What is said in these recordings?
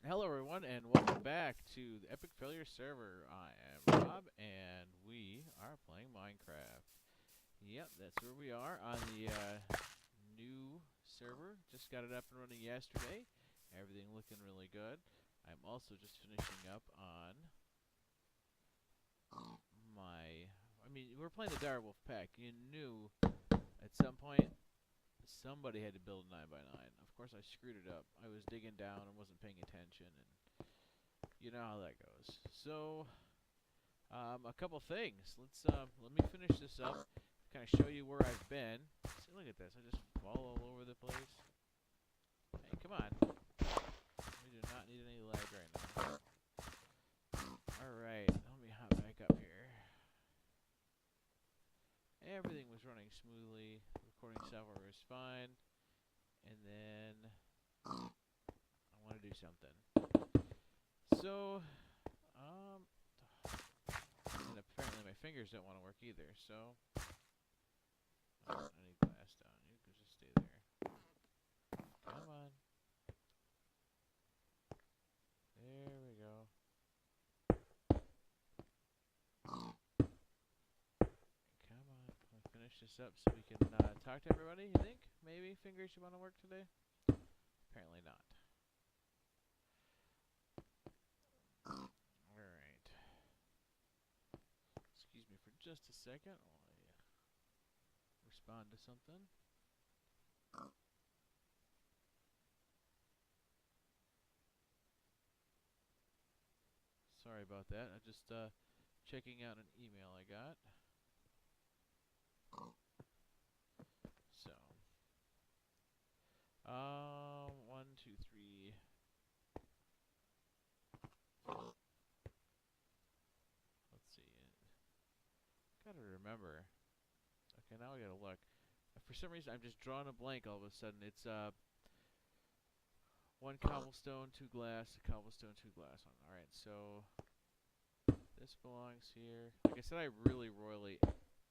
Hello, everyone, and welcome back to the Epic Failure server. I am Rob, and we are playing Minecraft. Yep, that's where we are on the new server. Just got it up and running yesterday. Everything looking really good. I'm also just finishing up on my... we're playing the Direwolf pack. You knew at some point somebody had to build a 9x9. Of course, I screwed it up. I was digging down and wasn't paying attention, and you know how that goes. So, a couple things. Let me finish this up. Kind of show you where I've been. See, look at this. I just fall all over the place. Hey, come on. We do not need any lag right now. Alright, let me hop back up here. Everything was running smoothly. Recording software was fine. And then I want to do something. So, and apparently my fingers don't want to work either, so I need glass down. You can just stay there. Come on. There we go. Come on. I'll finish this up so we can talk to everybody, you think? Maybe fingers should want to work today? Apparently not. Alright. Excuse me for just a second while I respond to something. Sorry about that. I'm just checking out an email I got. So, 1, 2, 3. Let's see. Gotta remember. Okay, now I gotta look. For some reason, I'm just drawing a blank all of a sudden. It's 1 cobblestone, 2 glass, a cobblestone, 2 glass. Alright, so this belongs here. Like I said, I really royally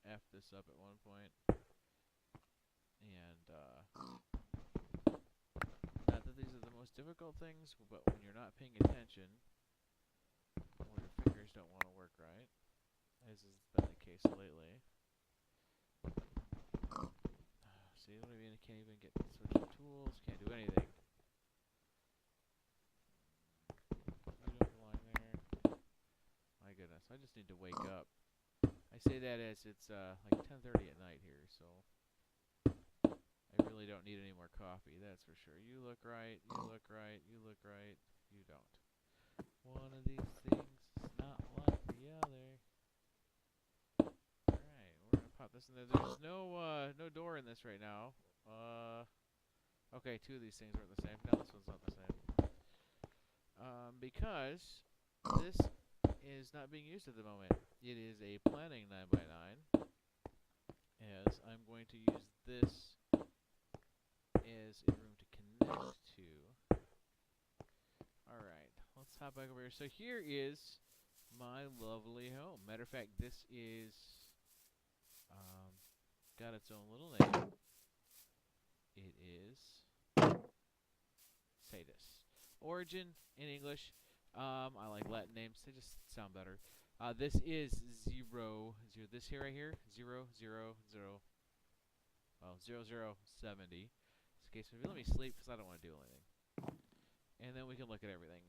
effed this up at one point. And, not that these are the most difficult things, but when you're not paying attention, or your fingers don't want to work right, as has been the case lately. See what I mean? I can't even get switch to tools, can't do anything. You don't belong there. My goodness, I just need to wake up. I say that as it's like 10:30 at night here, so I really don't need any more coffee, that's for sure. You look right, you look right, you look right, you don't. One of these things is not like the other. Alright, we're gonna pop this in there. There's no door in this right now. Okay, 2 of these things are the same. No, this one's not the same. Because this is not being used at the moment. It is a planning 9x9. As I'm going to use this as a room to connect to. Alright, let's hop back over here. So here is my lovely home. Matter of fact, this is got its own little name. It is Sadis. Origin in English. I like Latin names. They just sound better. This is 0, this here right here, 0, 0, 0, well, 0, 0, 70. Okay, so let me sleep because I don't want to do anything. And then we can look at everything.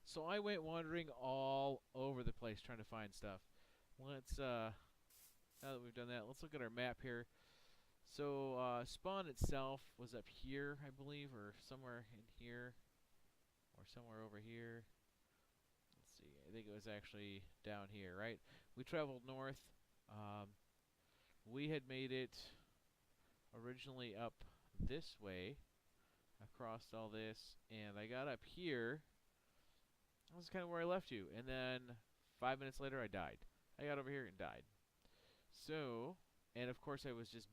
So I went wandering all over the place trying to find stuff. Let's, now that we've done that, let's look at our map here. So, spawn itself was up here, I believe, or somewhere in here, or somewhere over here. Let's see, I think it was actually down here, right? We traveled north. We had made it originally up this way, across all this, and I got up here. This is kind of where I left you, and then 5 minutes later I died. I got over here and died. So, and of course I was just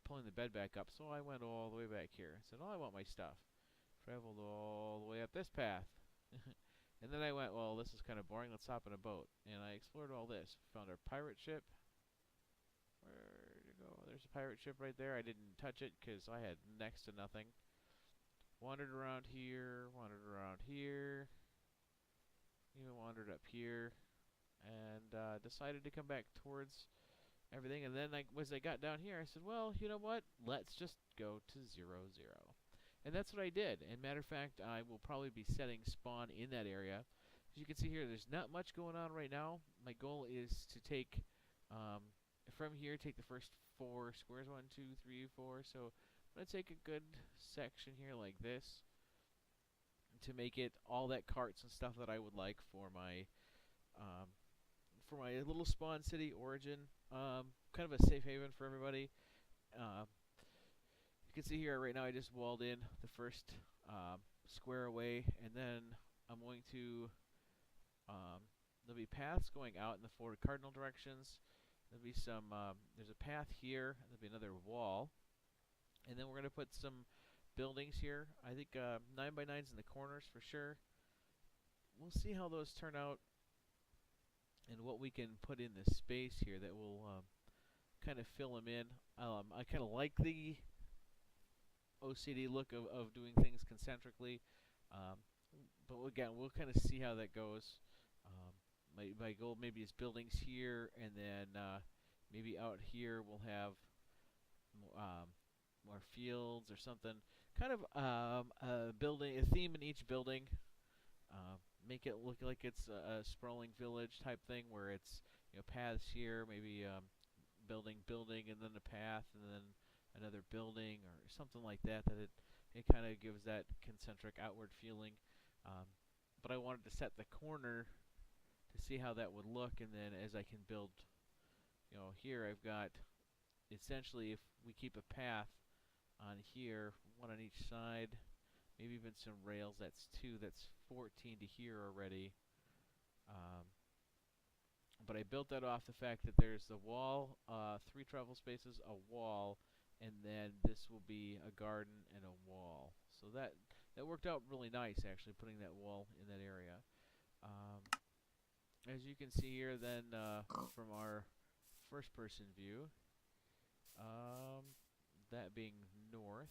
pulling the bed back up, so I went all the way back here. I said, oh, I want my stuff. Traveled all the way up this path. And then I went, well, this is kind of boring, let's hop in a boat. And I explored all this. Found our pirate ship. Where'd it go? There's a pirate ship right there. I didn't touch it because I had next to nothing. Wandered around here, wandered around here. up here and decided to come back towards everything. And then as I got down here, I said, well, you know what? Let's just go to 0, 0. And that's what I did. And matter of fact, I will probably be setting spawn in that area. As you can see here, there's not much going on right now. My goal is to take, from here, take the first 4 squares, 1, 2, 3, 4. So I'm going to take a good section here like this to make it all that carts and stuff that I would like for my little spawn city origin. Kind of a safe haven for everybody. You can see here right now I just walled in the first square away, and then I'm going to there'll be paths going out in the 4 cardinal directions. There'll be some there's a path here, there'll be another wall, and then we're going to put some buildings here. I think 9x9s in the corners for sure. We'll see how those turn out and what we can put in the space here that will kind of fill them in. I kind of like the OCD look of doing things concentrically, but again, we'll kind of see how that goes. My goal maybe is buildings here, and then maybe out here we'll have more fields or something. Kind of a theme in each building. Make it look like it's a sprawling village type thing, where it's paths here, maybe building, and then a path, and then another building or something like that. That it kind of gives that concentric outward feeling. But I wanted to set the corner to see how that would look, and then as I can build, here I've got essentially, if we keep a path on here, 1 on each side, maybe even some rails. That's 2. That's 14 to here already. But I built that off the fact that there's the wall, 3 travel spaces, a wall, and then this will be a garden and a wall. So that worked out really nice, actually, putting that wall in that area. As you can see here, then from our first-person view, that being north.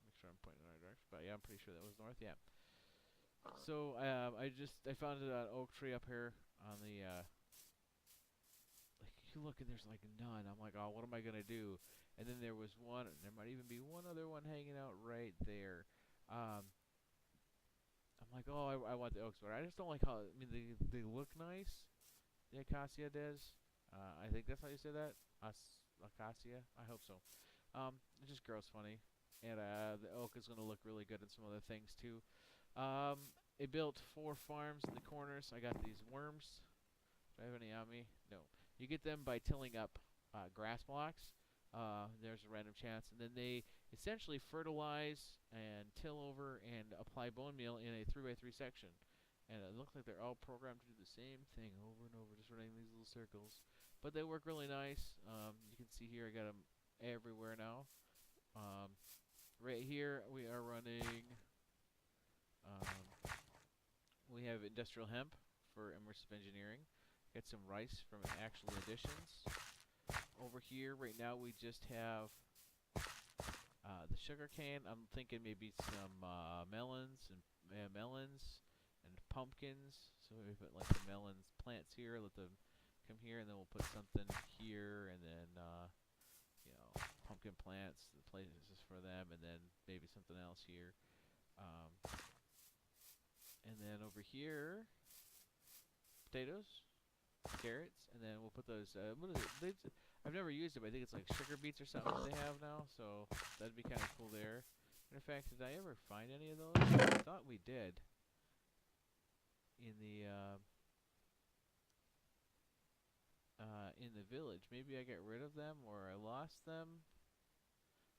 Make sure I'm pointing in the right direction, but yeah, I'm pretty sure that was north. Yeah. So I found an oak tree up here on the like, you look and there's like none. I'm like, oh, what am I gonna do? And then there was one, and there might even be one other one hanging out right there. I'm like, oh, I want the oaks, but I just don't like how, I mean, they look nice. The acacia does. I think that's how you say that. Acacia. I hope so. It just grows funny, and the oak is gonna look really good in some other things too. I built 4 farms in the corners. I got these worms. Do I have any on me? No. You get them by tilling up grass blocks. There's a random chance, and then they essentially fertilize and till over and apply bone meal in a 3x3 section. And it looks like they're all programmed to do the same thing over and over, just running these little circles. But they work really nice. You can see here I got them everywhere now. Right here we are running. We have industrial hemp for immersive engineering. Get some rice from actual additions. Over here right now we just have the sugar cane. I'm thinking maybe some melons and pumpkins. So we put like the melons plants here, let them come here, and then we'll put something here, and then pumpkin plants, the places for them, and then maybe something else here. And then over here, potatoes, carrots, and then we'll put those. What is it? I've never used it, but I think it's like sugar beets or something that they have now. So that'd be kind of cool there. And in fact, did I ever find any of those? I thought we did. In the village. Maybe I got rid of them or I lost them.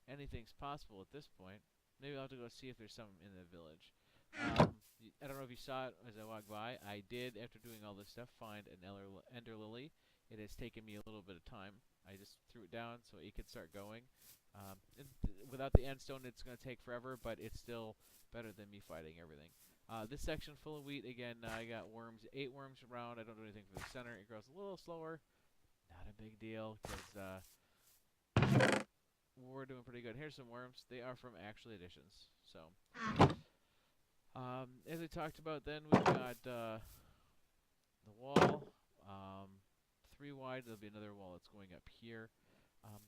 Anything's possible at this point. Maybe I'll have to go see if there's some in the village. I don't know if you saw it as I walked by. I did, after doing all this stuff, find an ender lily. It has taken me a little bit of time. I just threw it down so it could start going. Without the end stone, it's going to take forever, but it's still better than me fighting everything. This section full of wheat, again, I got worms, 8 worms around. I don't do anything for the center. It grows a little slower. Not a big deal, because we're doing pretty good. Here's some worms. They are from actual additions. So, as I talked about, then we've got the wall. 3 wide. There'll be another wall that's going up here. Um,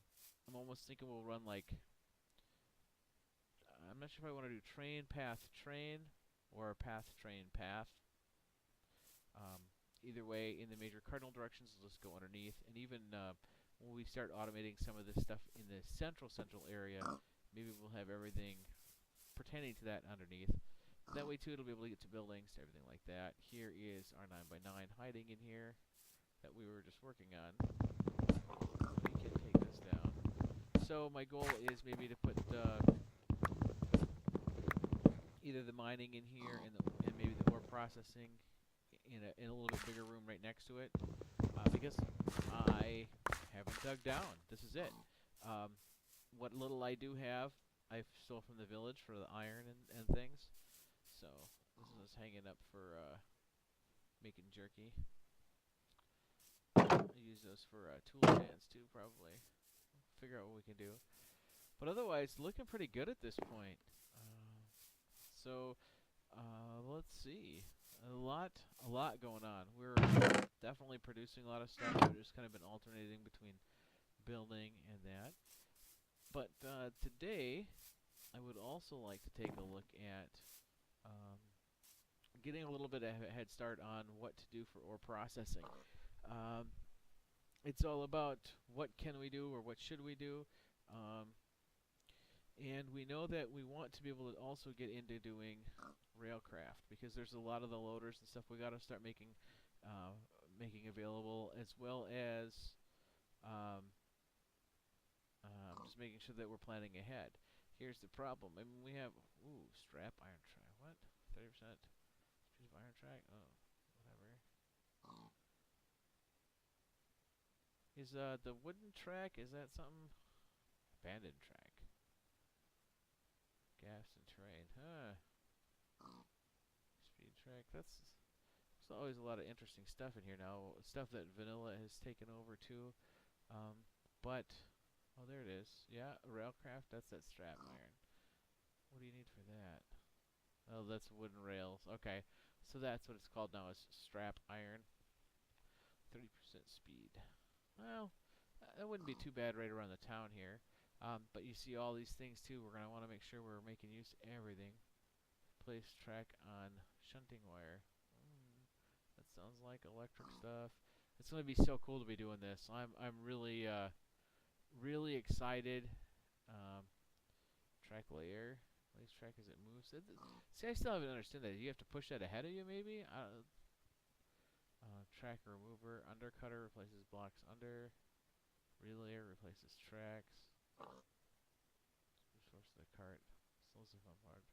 I'm almost thinking we'll run like, I'm not sure if I want to do train, path, train, or path, train, path. Either way, in the major cardinal directions, we'll just go underneath. And even when we start automating some of this stuff in the central area, maybe we'll have everything pertaining to that underneath. That way, too, it'll be able to get to buildings, everything like that. Here is our 9x9 hiding in here that we were just working on. We can take this down. So my goal is maybe to put either the mining in here and maybe the ore processing in a little bit bigger room right next to it, because I haven't dug down. This is it. What little I do have, I stole from the village for the iron and things. So this is hanging up for making jerky. I'll use those for tool stands too, probably. Figure out what we can do. But otherwise, looking pretty good at this point. So let's see. A lot going on. We're definitely producing a lot of stuff. We've just kind of been alternating between building and that. But today, I would also like to take a look at getting a little bit of a head start on what to do for ore processing. It's all about what can we do or what should we do. And we know that we want to be able to also get into doing railcraft, because there's a lot of the loaders and stuff we got to start making available, as well as just making sure that we're planning ahead. Here's the problem. I mean, we have strap iron track. What? 30% speed of iron track? Oh, whatever. Is the wooden track, is that something? Abandoned track. Gas and terrain. Huh. Speed track. There's always a lot of interesting stuff in here now. Stuff that vanilla has taken over too. But oh, there it is. Yeah, railcraft. That's that strap iron. What do you need for that? Oh, that's wooden rails. Okay, so that's what it's called now, is strap iron. 30% speed. Well, that wouldn't be too bad right around the town here. But you see all these things too. We're gonna want to make sure we're making use of everything. Place track on shunting wire. That sounds like electric stuff. It's gonna be so cool to be doing this. I'm really really excited. Track layer. Place track as it moves. See, I still haven't understood that. You have to push that ahead of you, maybe? Track remover. Undercutter replaces blocks under. Relayer replaces tracks. Source of the cart. Slows the front part.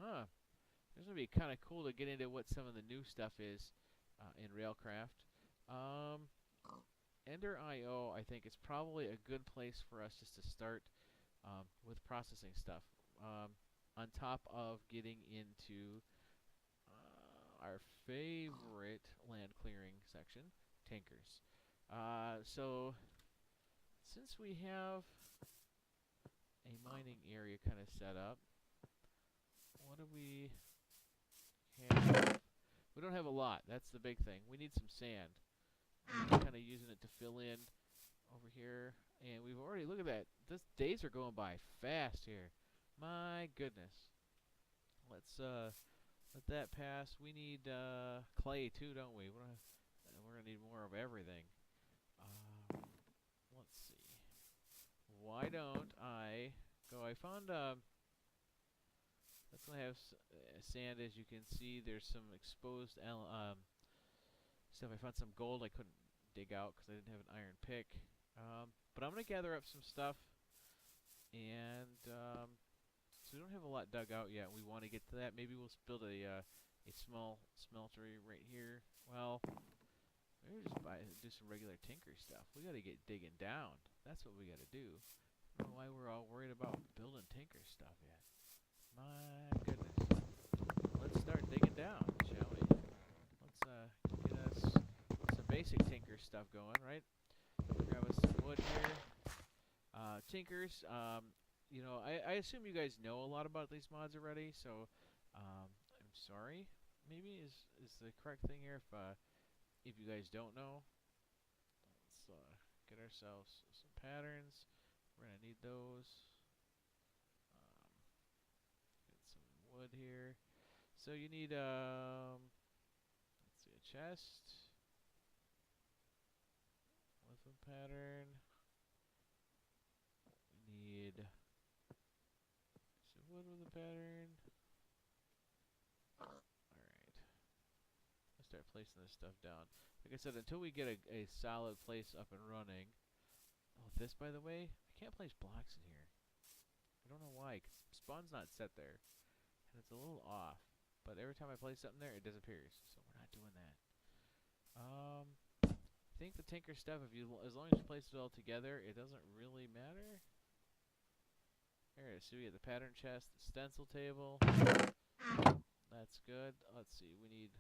Huh. This would be kind of cool to get into what some of the new stuff is in Railcraft. Ender.io, I think, is probably a good place for us just to start with processing stuff. On top of getting into our favorite land clearing section, tankers. So, since we have a mining area kind of set up, what do we have? We don't have a lot. That's the big thing. We need some sand. We're kind of using it to fill in over here. And we've already, look at that. This days are going by fast here. My goodness. Let's let that pass. We need clay too, don't we? We're gonna need more of everything. Let's see. Why don't I go? I found that's gonna have sand, as you can see. There's some exposed stuff. I found some gold I couldn't dig out because I didn't have an iron pick. But I'm gonna gather up some stuff, and so we don't have a lot dug out yet. We want to get to that. Maybe we'll build a small smeltery right here. Well, maybe just do some regular tinker stuff. We got to get digging down. That's what we got to do. I don't know why we're all worried about building tinker stuff yet. My goodness. Let's start digging down, shall we? Let's get us some basic tinker stuff going, right? Grab us some wood here. Tinkers, you know, I assume you guys know a lot about these mods already, so I'm sorry. Maybe is the correct thing here if if you guys don't know, let's get ourselves some patterns. We're gonna need those. Get some wood here. So you need let's see, a chest with a pattern. We need some wood with a pattern. Alright. Let's start placing this stuff down. Like I said, until we get a solid place up and running. Oh, this, by the way, I can't place blocks in here. I don't know why, 'cause spawn's not set there. And it's a little off. But every time I place something there, it disappears. So we're not doing that. I think the Tinker stuff, as long as you place it all together, it doesn't really matter. There it is. So we get the pattern chest, the stencil table. That's good. Let's see. We need.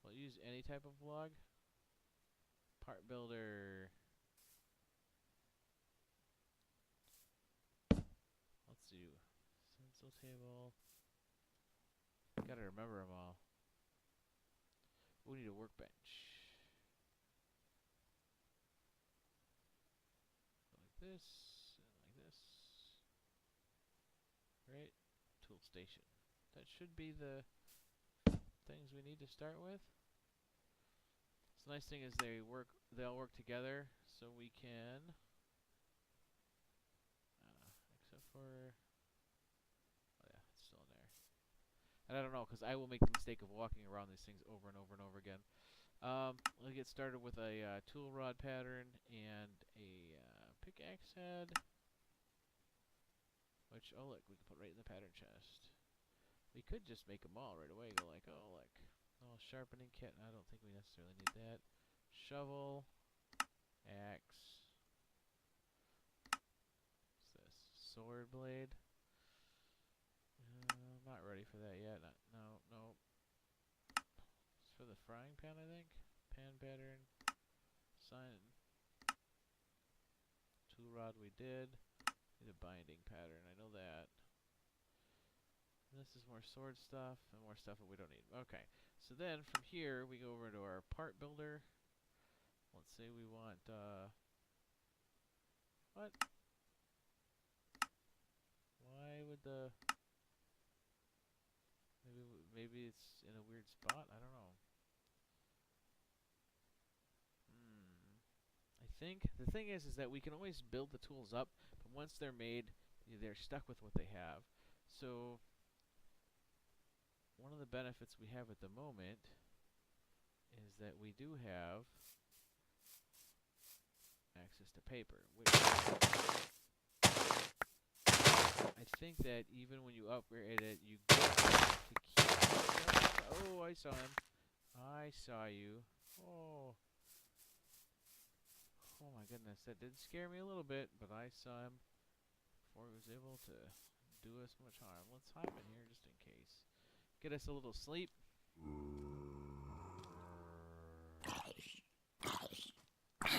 We'll use any type of log. Part builder. Let's see. Stencil table. Gotta remember them all. We need a workbench. Like this, and like this. Right? Tool station. That should be the things we need to start with. So the nice thing is they all work together, so we can, except for, oh yeah, it's still in there. And I don't know, because I will make the mistake of walking around these things over and over and over again. We'll get started with a tool rod pattern and a pickaxe head, which, oh look, we can put right in the pattern chest. We could just make them all right away, go like, oh look, little sharpening kit. I don't think we necessarily need that. Shovel, axe. What's this? Sword blade. Not ready for that yet. No. It's for the frying pan, I think. Pan pattern. Sign. Tool rod we did. Need a binding pattern. I know that. This is more sword stuff and more stuff that we don't need. Okay. So then from here we go over to our part builder. Let's say we want what? Why would the maybe it's in a weird spot? I don't know. I think the thing is that we can always build the tools up, but once they're made, they're stuck with what they have. So one of the benefits we have at the moment is that we do have access to paper, which I think that even when you upgrade it, you get to keep. Oh, I saw him. I saw you. Oh. Oh my goodness, that did scare me a little bit, but I saw him before he was able to do us much harm. Let's hop in here just in case. Get us a little sleep.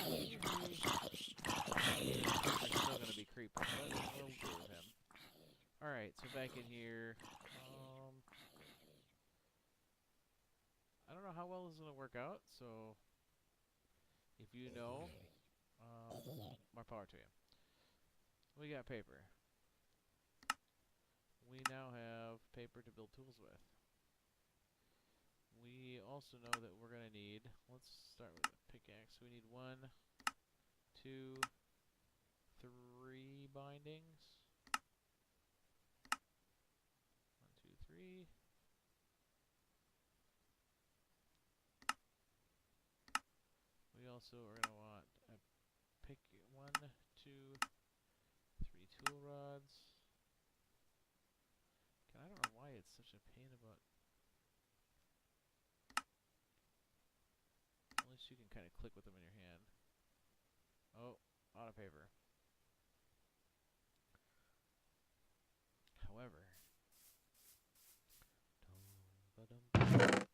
He's still gonna be creepy, but we'll deal with him. Alright, so back in here. I don't know how well this is gonna work out, so if you know, more power to you. We got paper. We now have paper to build tools with. We also know that we're going to need, let's start with a pickaxe. We need 1, 2, 3 bindings. 1, 2, 3. We also are going to want a 1, 2, 3 tool rods. I don't know why it's such a pain about. At least you can kind of click with them in your hand. Oh, a lot of paper. However, that's what I'm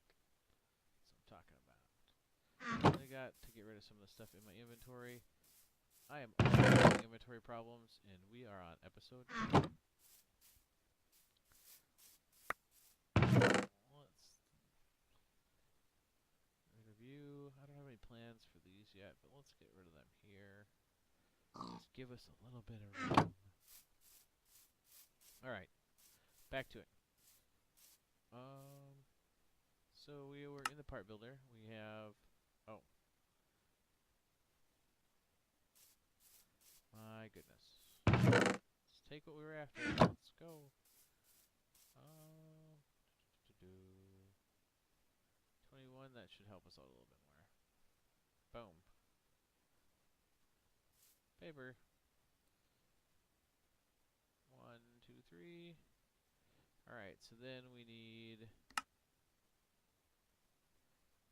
talking about. I got to get rid of some of the stuff in my inventory. I am always having inventory problems, and we are on episode 2. Let's review. made plans for these yet, but let's get rid of them here. Just give us a little bit of room. Alright, back to it. So we were in the part builder. We have, oh. My goodness. Let's take what we were after. Let's go. 21, that should help us out a little bit more. Boom. Paper. 1, 2, 3. Alright, so then we need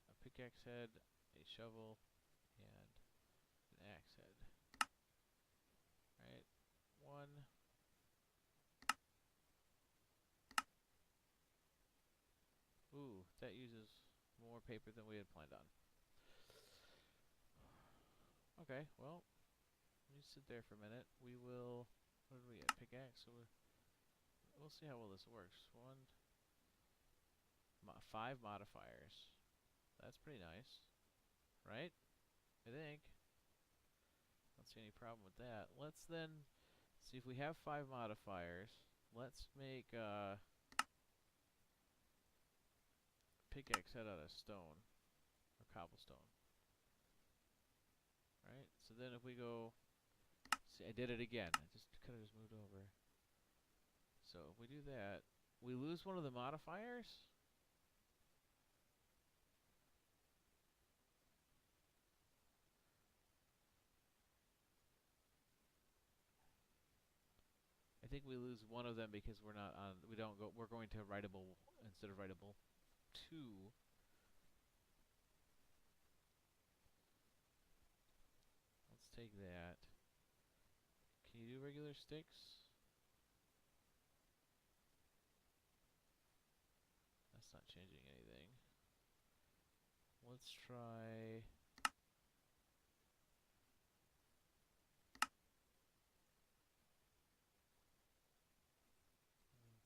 a pickaxe head, a shovel, and an axe head. Alright, 1. Ooh, that uses more paper than we had planned on. Okay, well, let me sit there for a minute. We will, what did we get? Pickaxe, so we'll see how well this works. 5 modifiers. That's pretty nice, right? I think. Don't see any problem with that. Let's then see if we have 5 modifiers. Let's make pickaxe head out of stone or cobblestone. Right? So then if we go, see, I did it again. I just could have just moved over. So if we do that, we lose one of the modifiers. I think we lose one of them because we're not on. We don't go. We're going to writable instead of writable 2. Let's take that. Can you do regular sticks? That's not changing anything. Let's try.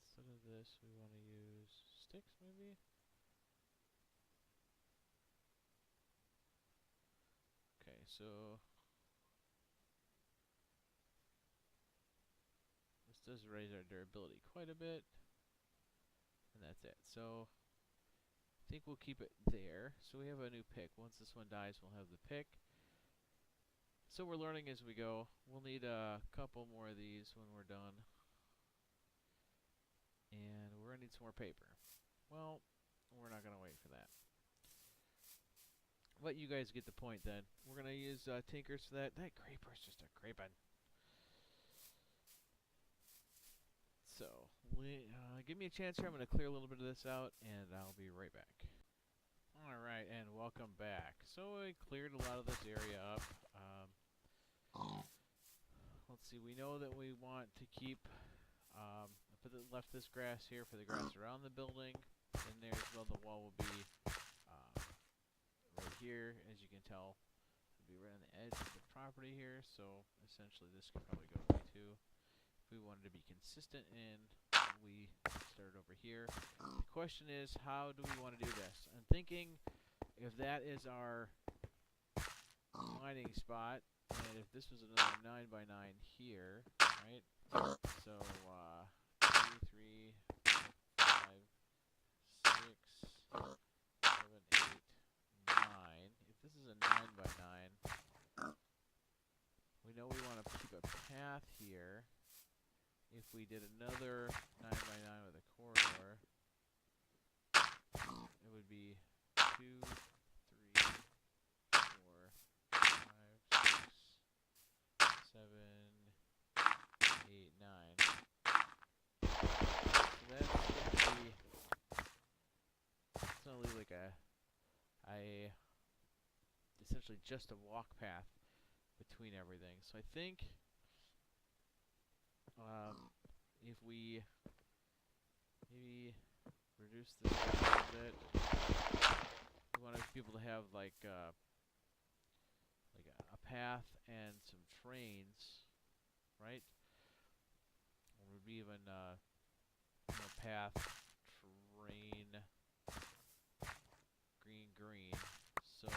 Instead of this, we want to use sticks, maybe? Okay, so this does raise our durability quite a bit. And that's it. So I think we'll keep it there. So we have a new pick. Once this one dies, we'll have the pick. So we're learning as we go. We'll need a couple more of these when we're done. And we're going to need some more paper. Well, we're not going to wait for that. But you guys get the point then. We're going to use Tinkers for that. That creeper's just a creepin'. So, give me a chance here. I'm going to clear a little bit of this out, and I'll be right back. Alright, and welcome back. So I cleared a lot of this area up. Let's see, we know that we want to keep, left this grass here for the grass around the building. In there as well, the wall will be right here, as you can tell. It'll be right on the edge of the property here, so essentially this could probably go away too. If we wanted to be consistent in, we start over here. The question is, how do we want to do this? I'm thinking if that is our mining spot, and if this was another 9x9 here, right? So, 2, 3, 4, 5, 6, 7, 8, 9. If this is a 9x9, we know we want to keep a path here. If we did another 9x9 with a corridor, it would be 2, 3, 4, 5, 6, 7, 8, 9. So that's gonna leave like essentially just a walk path between everything. So I think if we maybe reduce this a little bit, we want people to have like a path and some trains, right? Or maybe even path, train, green. So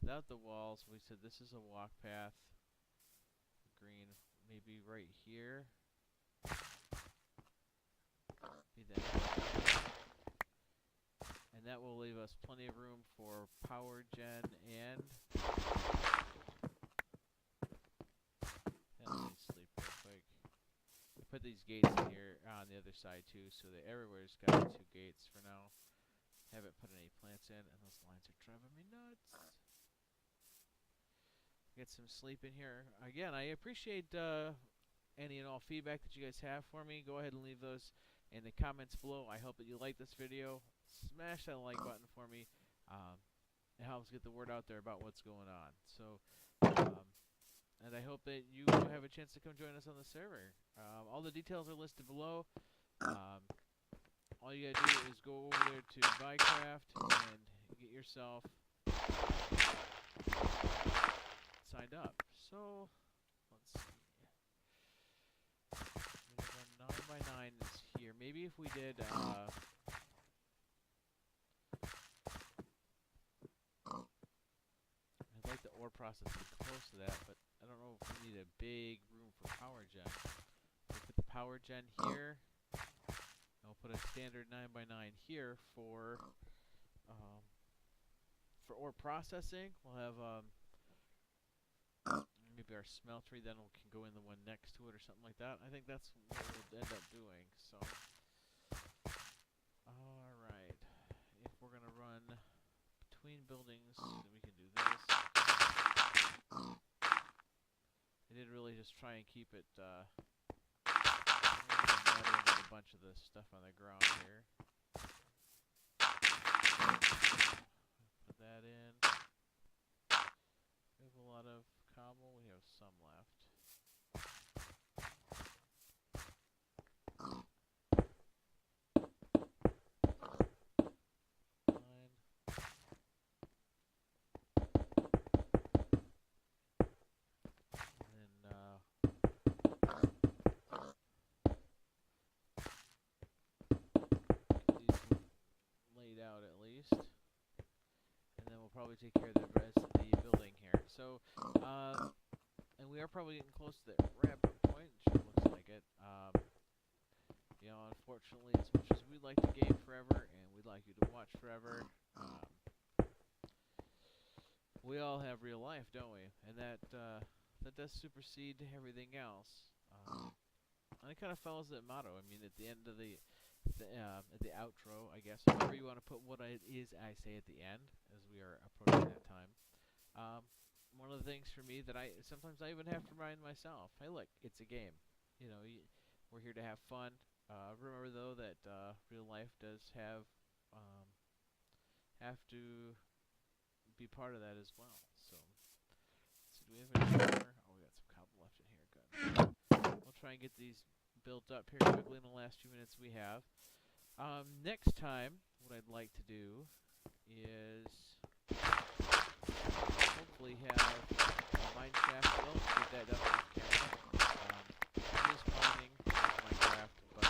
without the walls. We said this is a walk path. Green, maybe right here. Be that. And that will leave us plenty of room for power gen and. Let me sleep real quick. Put these gates in here on the other side too, so that everywhere's got 2 gates for now. Haven't put any plants in, and those lines are driving me nuts. Get some sleep in here. Again, I appreciate any and all feedback that you guys have for me. Go ahead and leave those in the comments below. I hope that you like this video. Smash that like button for me. It helps get the word out there about what's going on. So, and I hope that you have a chance to come join us on the server. All the details are listed below. All you gotta do is go over there to Buycraft and get yourself signed up. So, let's see. 9x9 is here. Maybe if we did, I'd like the ore processing close to that, but I don't know if we need a big room for power gen. We'll put the power gen here. And we'll put a standard 9x9 here for ore processing. We'll have maybe our smeltery, then we can go in the one next to it or something like that. I think that's what we'll end up doing. So, alright. If we're going to run between buildings, then we can do this. I did really just try and keep it a bunch of this stuff on the ground here. Put that in. We have a lot of cobble. We have some left. Fine. And then get these laid out at least. And then we'll probably take care of the rest of the building here. So, and we are probably getting close to that wrap-up point. Sure looks like it. You know, unfortunately, as much as we'd like to game forever and we'd like you to watch forever, we all have real life, don't we? And that does supersede everything else. And it kind of follows that motto. I mean, at the end of at the outro, I guess, however you want to put what it is I say at the end, as we are approaching that time. One of the things for me that sometimes I even have to remind myself, hey, look, it's a game. You know, we're here to have fun. Remember though that real life does have to be part of that as well. So do we have any more? Oh, we got some cobble left in here. Good. We'll try and get these built up here quickly in the last few minutes we have. Next time, what I'd like to do is hopefully have a mine shaft built. Get that done off camera. I'm just mining Minecraft, but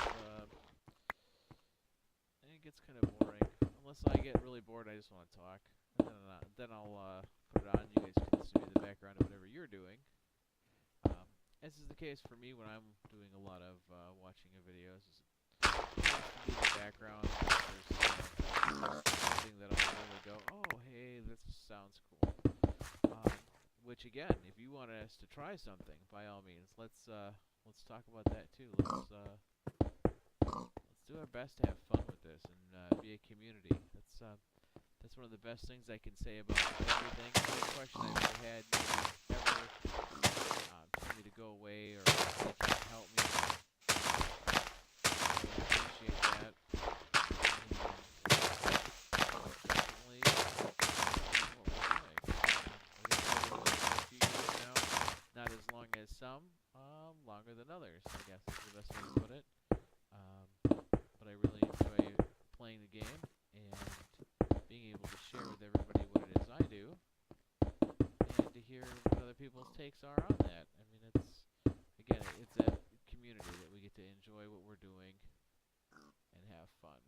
it gets kind of boring. Unless I get really bored, I just want to talk. And then I'll put it on. You guys can see the background of whatever you're doing. As is the case for me when I'm doing a lot of watching of videos. It tends to be the background. There's something that I'll really go, oh, hey, this sounds cool. Which again, if you want us to try something, by all means, let's talk about that too. Let's do our best to have fun with this and be a community. That's one of the best things I can say about everything. Any question I've ever had, ever told me to go away or they can't help me. I appreciate that. Definitely, what we're doing. We've been doing this for a few years now. Not as long as some, longer than others, I guess is the best way to put it. But I really enjoy playing the game and being able to share with everybody what it is I do, and to hear what other people's takes are on that. I mean, it's a community that we get to enjoy what we're doing and have fun.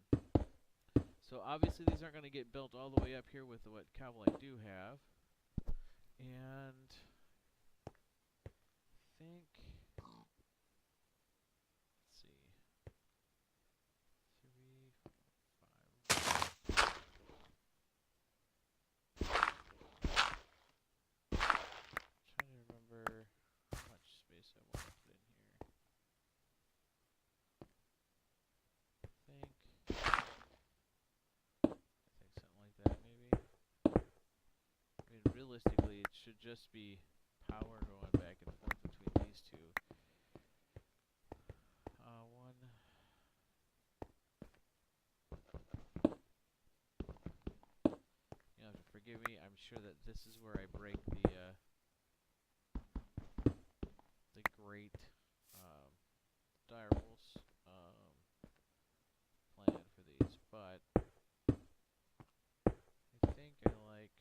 So obviously these aren't going to get built all the way up here with what cobble I do have. And I think, let's see, 3, 4, 5. Trying to remember how much space I want to put in here. I think something like that maybe. I mean, realistically, it should just be power going back and forth between these two. One. You have to forgive me. I'm sure that this is where I break the great dire wolves plan for these, but I think I like.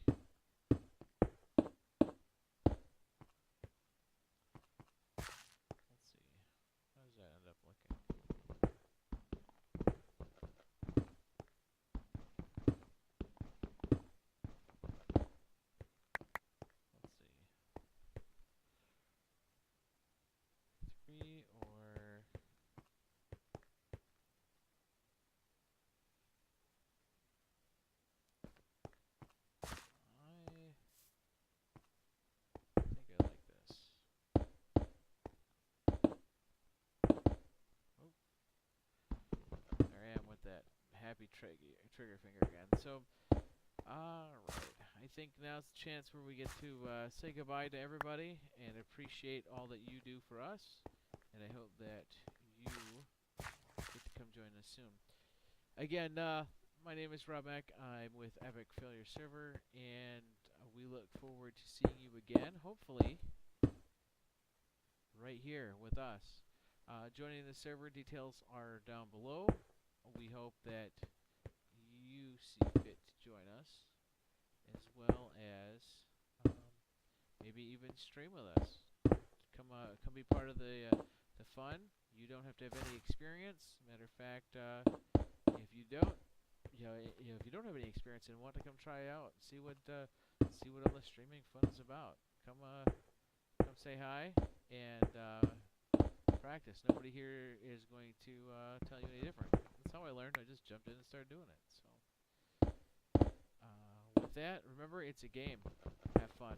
Let's see. How does that end up looking? Let's see. 3 or. I think I like this. Oh, there I am with that happy trigger finger again. So, alright. I think now's the chance where we get to say goodbye to everybody and appreciate all that you do for us. And I hope that you get to come join us soon. Again, my name is Rob Mack. I'm with Epic Failure Server, and we look forward to seeing you again, hopefully, right here with us. Joining the server details are down below. We hope that you see fit to join us, as well as maybe even stream with us. Come be part of the fun. You don't have to have any experience. Matter of fact, if you don't, if you don't have any experience and want to come try out, see what all the streaming fun is about. Come say hi and practice. Nobody here is going to tell you any different. That's how I learned. I just jumped in and started doing it. So, with that, remember, it's a game. Have fun.